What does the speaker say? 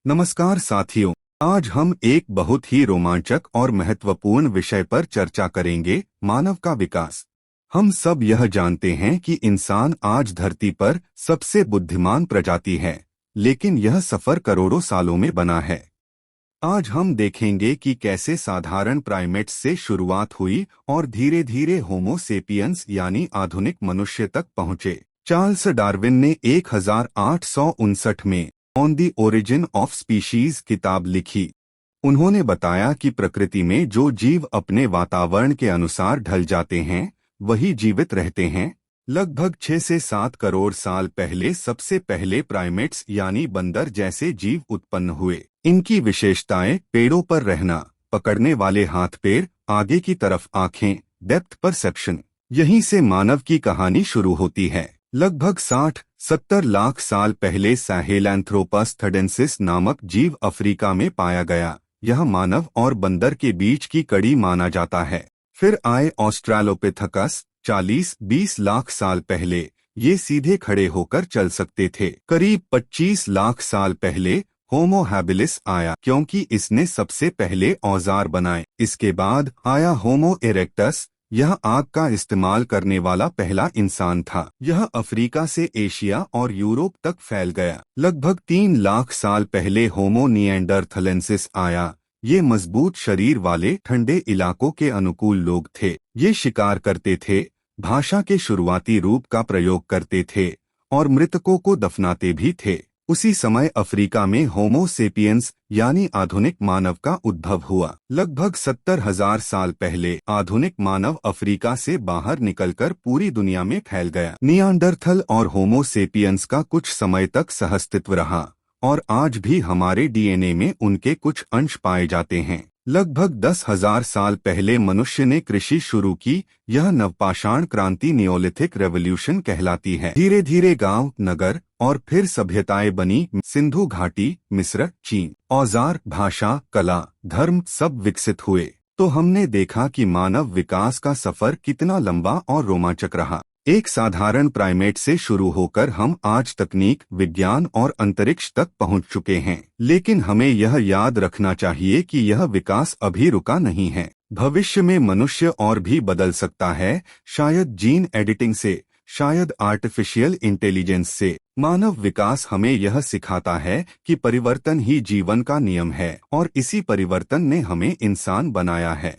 नमस्कार साथियों, आज हम एक बहुत ही रोमांचक और महत्वपूर्ण विषय पर चर्चा करेंगे, मानव का विकास। हम सब यह जानते हैं कि इंसान आज धरती पर सबसे बुद्धिमान प्रजाति है, लेकिन यह सफर करोड़ों सालों में बना है। आज हम देखेंगे कि कैसे साधारण प्राइमेट्स से शुरुआत हुई और धीरे धीरे होमो सेपियंस यानी आधुनिक मनुष्य तक पहुंचे। चार्ल्स डार्विन ने 1859 में on the origin of species किताब लिखी। उन्होंने बताया कि प्रकृति में जो जीव अपने वातावरण के अनुसार ढल जाते हैं, वही जीवित रहते हैं। लगभग 6 से 7 करोड़ साल पहले सबसे पहले प्राइमेट्स यानी बंदर जैसे जीव उत्पन्न हुए। इनकी विशेषताएं पेड़ों पर रहना, पकड़ने वाले हाथ पैर, आगे की तरफ आंखें, डेप्थ परसेप्शन। यहीं से मानव की कहानी शुरू होती है। लगभग 60-70 लाख साल पहले सहेलैंथ्रोपस थडेंसिस नामक जीव अफ्रीका में पाया गया। यह मानव और बंदर के बीच की कड़ी माना जाता है। फिर आए ऑस्ट्रालोपिथेकस 40-20 लाख साल पहले। ये सीधे खड़े होकर चल सकते थे। करीब 25 लाख साल पहले होमो हैबिलिस आया, क्योंकि इसने सबसे पहले औजार बनाए। इसके बाद आया होमो इरेक्टस। यह आग का इस्तेमाल करने वाला पहला इंसान था। यह अफ्रीका से एशिया और यूरोप तक फैल गया। लगभग 3 लाख साल पहले होमो निएंडरथलेंसिस आया। ये मजबूत शरीर वाले ठंडे इलाकों के अनुकूल लोग थे। ये शिकार करते थे, भाषा के शुरुआती रूप का प्रयोग करते थे और मृतकों को दफनाते भी थे। उसी समय अफ्रीका में होमो सेपियंस यानी आधुनिक मानव का उद्भव हुआ। लगभग 70,000 साल पहले आधुनिक मानव अफ्रीका से बाहर निकलकर पूरी दुनिया में फैल गया। नियांडरथल और होमो सेपियंस का कुछ समय तक सहअस्तित्व रहा और आज भी हमारे डीएनए में उनके कुछ अंश पाए जाते हैं। लगभग 10,000 साल पहले मनुष्य ने कृषि शुरू की। यह नवपाषाण क्रांति नियोलिथिक रेवोल्यूशन कहलाती है। धीरे धीरे गांव, नगर और फिर सभ्यताएं बनी। सिंधु घाटी, मिस्र, चीन। औजार, भाषा, कला, धर्म सब विकसित हुए। तो हमने देखा कि मानव विकास का सफर कितना लंबा और रोमांचक रहा। एक साधारण प्राइमेट से शुरू होकर हम आज तकनीक, विज्ञान और अंतरिक्ष तक पहुंच चुके हैं। लेकिन हमें यह याद रखना चाहिए कि यह विकास अभी रुका नहीं है। भविष्य में मनुष्य और भी बदल सकता है, शायद जीन एडिटिंग से, शायद आर्टिफिशियल इंटेलिजेंस से। मानव विकास हमें यह सिखाता है कि परिवर्तन ही जीवन का नियम है और इसी परिवर्तन ने हमें इंसान बनाया है।